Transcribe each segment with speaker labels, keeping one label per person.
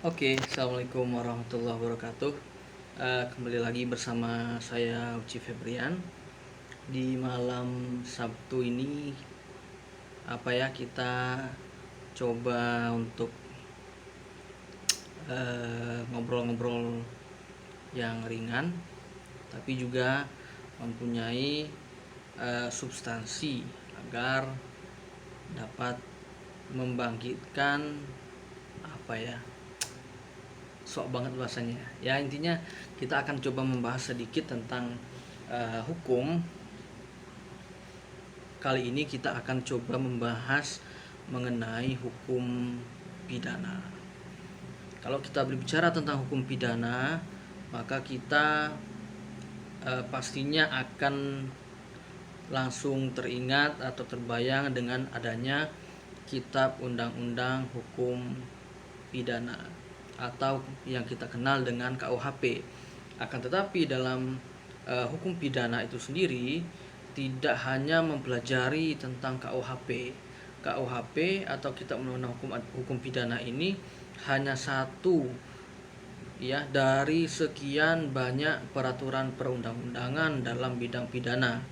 Speaker 1: Oke, assalamualaikum warahmatullahi wabarakatuh. Kembali lagi bersama saya Uci Febrian di malam Sabtu ini. Kita coba untuk ngobrol-ngobrol yang ringan, tapi juga mempunyai substansi agar dapat membangkitkan apa ya sok banget bahasanya ya. Intinya kita akan coba membahas sedikit tentang hukum. Kali ini kita akan coba membahas mengenai hukum pidana. Kalau kita berbicara tentang hukum pidana, maka kita pastinya akan langsung teringat atau terbayang dengan adanya Kitab Undang-Undang Hukum Pidana atau yang kita kenal dengan KUHP. Akan tetapi dalam hukum pidana itu sendiri tidak hanya mempelajari tentang KUHP. KUHP atau Kitab Undang-Undang Hukum Pidana ini hanya satu ya dari sekian banyak peraturan perundang-undangan dalam bidang pidana.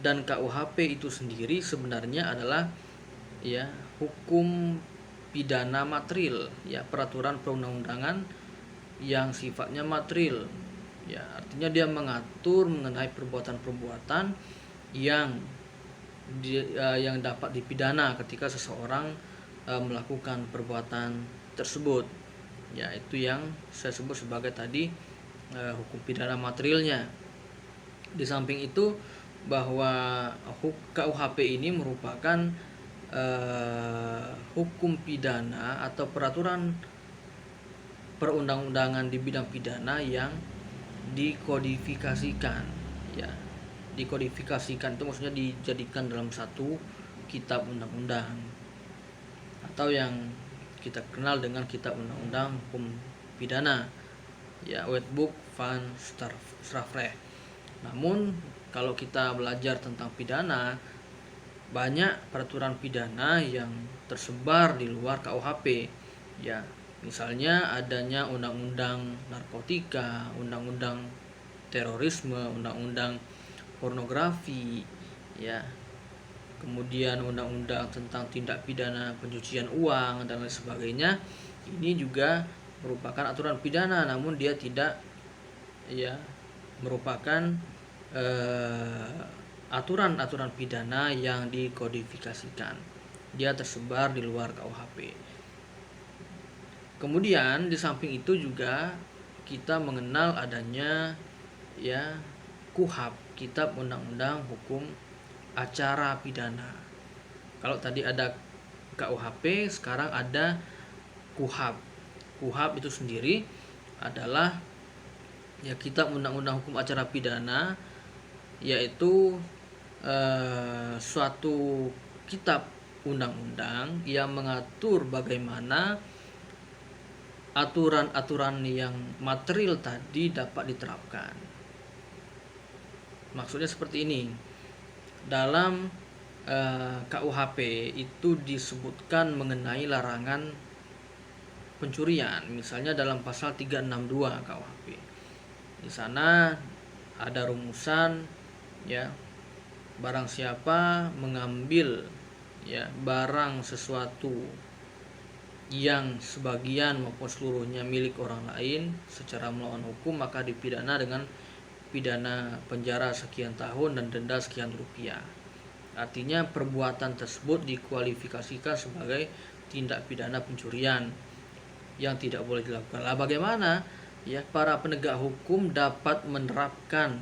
Speaker 1: Dan KUHP itu sendiri sebenarnya adalah ya hukum pidana materil, ya peraturan perundang-undangan yang sifatnya materil, ya artinya dia mengatur mengenai perbuatan-perbuatan yang yang dapat dipidana ketika seseorang melakukan perbuatan tersebut, ya itu yang saya sebut sebagai tadi hukum pidana materialnya. Di samping itu bahwa KUHP ini merupakan hukum pidana atau peraturan perundang-undangan di bidang pidana yang dikodifikasikan, ya dikodifikasikan itu maksudnya dijadikan dalam satu kitab undang-undang atau yang kita kenal dengan Kitab Undang-Undang Hukum Pidana, ya Wetboek van Strafrecht. Namun kalau kita belajar tentang pidana, banyak peraturan pidana yang tersebar di luar KUHP, ya misalnya adanya undang-undang narkotika, undang-undang terorisme, undang-undang pornografi, ya kemudian undang-undang tentang tindak pidana pencucian uang dan lain sebagainya. Ini juga merupakan aturan pidana, namun dia tidak ya merupakan aturan-aturan pidana yang dikodifikasikan. Dia tersebar di luar KUHP. Kemudian di samping itu juga kita mengenal adanya ya KUHAP, Kitab Undang-Undang Hukum Acara Pidana. Kalau tadi ada KUHP, sekarang ada KUHAP. KUHAP itu sendiri adalah ya Kitab Undang-Undang Hukum Acara Pidana, yaitu suatu kitab undang-undang yang mengatur bagaimana aturan-aturan yang material tadi dapat diterapkan. Maksudnya seperti ini. Dalam KUHP itu disebutkan mengenai larangan pencurian, misalnya dalam pasal 362 KUHP. Di sana ada rumusan ya barang siapa mengambil ya barang sesuatu yang sebagian maupun seluruhnya milik orang lain secara melawan hukum, maka dipidana dengan pidana penjara sekian tahun dan denda sekian rupiah. Artinya perbuatan tersebut dikualifikasikan sebagai tindak pidana pencurian yang tidak boleh dilakukan. Lah bagaimana ya para penegak hukum dapat menerapkan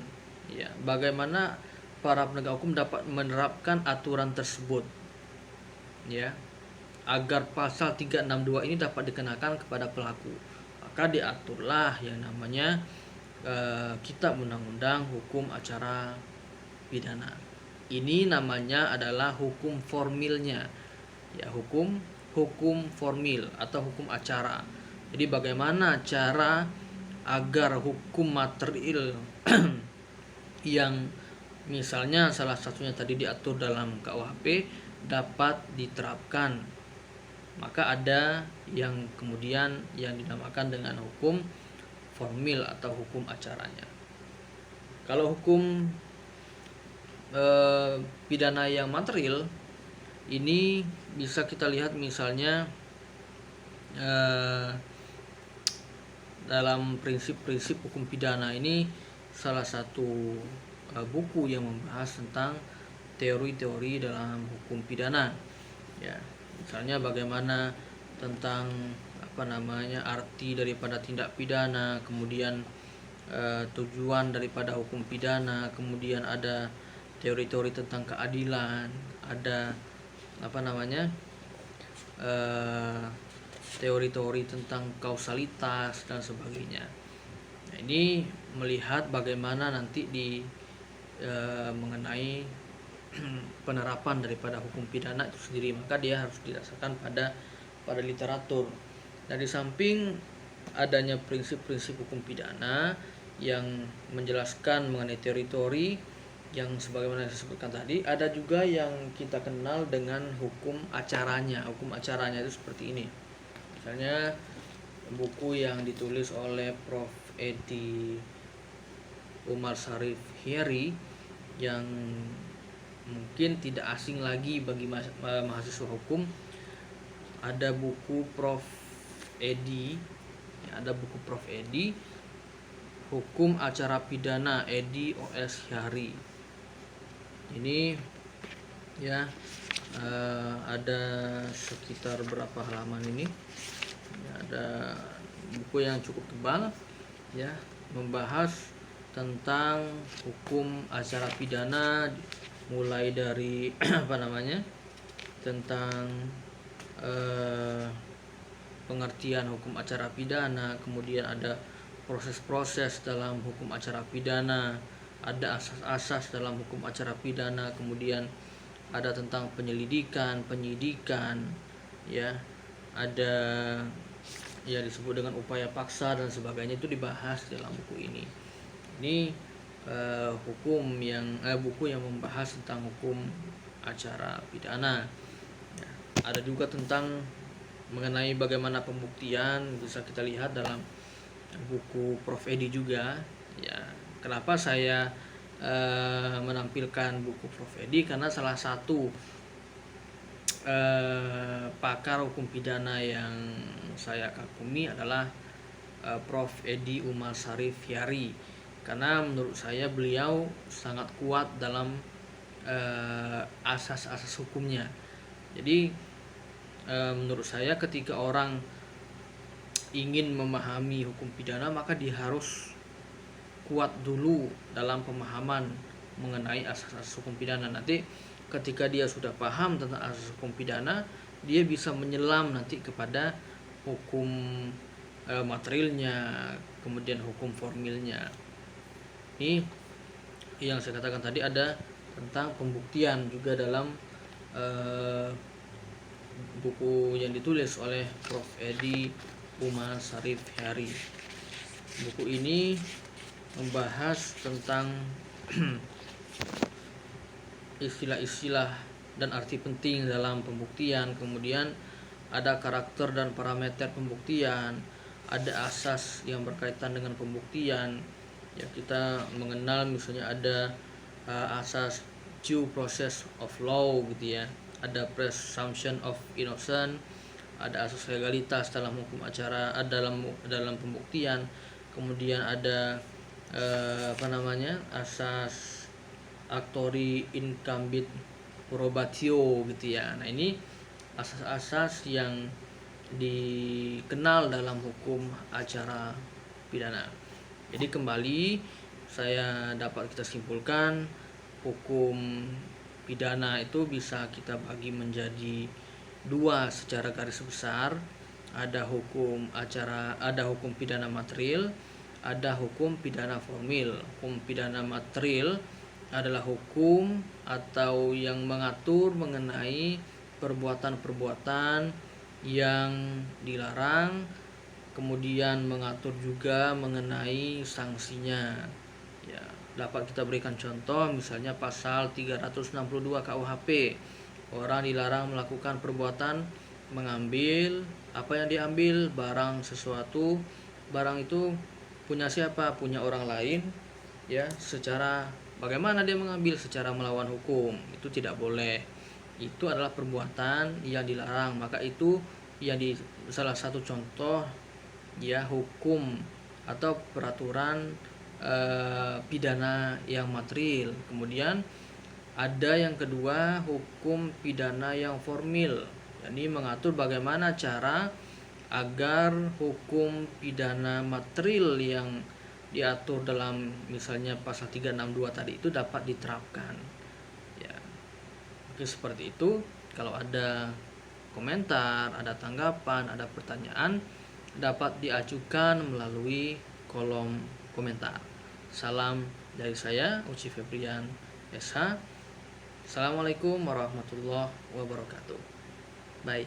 Speaker 1: bagaimana para penegak hukum dapat menerapkan aturan tersebut ya agar pasal 362 ini dapat dikenakan kepada pelaku. Maka diaturlah yang namanya Kitab Undang-Undang Hukum Acara Pidana. Ini namanya adalah hukum formilnya, ya hukum formil atau hukum acara. Jadi bagaimana cara agar hukum material yang misalnya salah satunya tadi diatur dalam KUHP dapat diterapkan maka ada yang kemudian yang dinamakan dengan hukum formil atau hukum acaranya. Kalau hukum pidana yang material ini bisa kita lihat misalnya dalam prinsip-prinsip hukum pidana ini salah satu buku yang membahas tentang teori-teori dalam hukum pidana. Ya, misalnya bagaimana tentang arti daripada tindak pidana, kemudian tujuan daripada hukum pidana, kemudian ada teori-teori tentang keadilan, ada teori-teori tentang kausalitas dan sebagainya. Nah, ini melihat bagaimana nanti mengenai penerapan daripada hukum pidana itu sendiri, maka dia harus didasarkan pada literatur. Dan di samping adanya prinsip-prinsip hukum pidana yang menjelaskan mengenai teori-teori yang sebagaimana saya sebutkan tadi, ada juga yang kita kenal dengan hukum acaranya. Hukum acaranya itu seperti ini. Misalnya buku yang ditulis oleh Prof. Edi Umar Sarif Hyari yang mungkin tidak asing lagi bagi mahasiswa hukum. Ada buku Prof. Edi, Hukum Acara Pidana Edi O.S. Hyari. Ini ya ada sekitar berapa halaman ini? Ya, ada buku yang cukup tebal ya, membahas tentang hukum acara pidana mulai dari tentang pengertian hukum acara pidana, kemudian ada proses-proses dalam hukum acara pidana, ada asas-asas dalam hukum acara pidana, kemudian ada tentang penyelidikan, penyidikan, ya, ada ya disebut dengan upaya paksa dan sebagainya, itu dibahas dalam buku ini. Ini buku yang membahas tentang hukum acara pidana. Ya, ada juga tentang mengenai bagaimana pembuktian, bisa kita lihat dalam buku Prof. Edi juga. Ya, kenapa saya menampilkan buku Prof. Edi? Karena salah satu pakar hukum pidana yang saya kagumi adalah Prof. Edi Umar Sarif Hyari, karena menurut saya beliau sangat kuat dalam asas-asas hukumnya. Jadi menurut saya ketika orang ingin memahami hukum pidana, maka dia harus kuat dulu dalam pemahaman mengenai asas-asas hukum pidana. Nanti ketika dia sudah paham tentang asas hukum pidana, dia bisa menyelam nanti kepada hukum materialnya, kemudian hukum formilnya. Ini yang saya katakan tadi, ada tentang pembuktian juga dalam buku yang ditulis oleh Prof. Edi Umar Sarif Hyari. Buku ini membahas tentang istilah-istilah dan arti penting dalam pembuktian, kemudian ada karakter dan parameter pembuktian, ada asas yang berkaitan dengan pembuktian. Ya, kita mengenal misalnya ada asas due process of law gitu ya, ada presumption of innocence, ada asas legalitas dalam hukum acara, dalam pembuktian, kemudian ada asas actori incumbit probatio gitu ya. Nah, ini asas-asas yang dikenal dalam hukum acara pidana. Jadi kembali kita simpulkan, hukum pidana itu bisa kita bagi menjadi dua secara garis besar. Ada hukum pidana material, ada hukum pidana formil. Hukum pidana material adalah hukum atau yang mengatur mengenai perbuatan-perbuatan yang dilarang, kemudian mengatur juga mengenai sanksinya. Ya, dapat kita berikan contoh, misalnya pasal 362 KUHP. Orang dilarang melakukan perbuatan mengambil apa yang diambil, barang sesuatu, barang itu punya siapa? Punya orang lain, ya. Secara bagaimana dia mengambil? Secara melawan hukum, itu tidak boleh. Itu adalah perbuatan yang dilarang. Maka itu yang di salah satu contoh, ya, hukum atau peraturan pidana yang material. Kemudian ada yang kedua, hukum pidana yang formil. Jadi mengatur bagaimana cara agar hukum pidana material yang diatur dalam misalnya pasal 362 tadi itu dapat diterapkan. Ya. Oke, seperti itu. Kalau ada komentar, ada tanggapan, ada pertanyaan, dapat diajukan melalui kolom komentar. Salam dari saya, Uci Febrian SH. Assalamualaikum warahmatullahi wabarakatuh. Bye.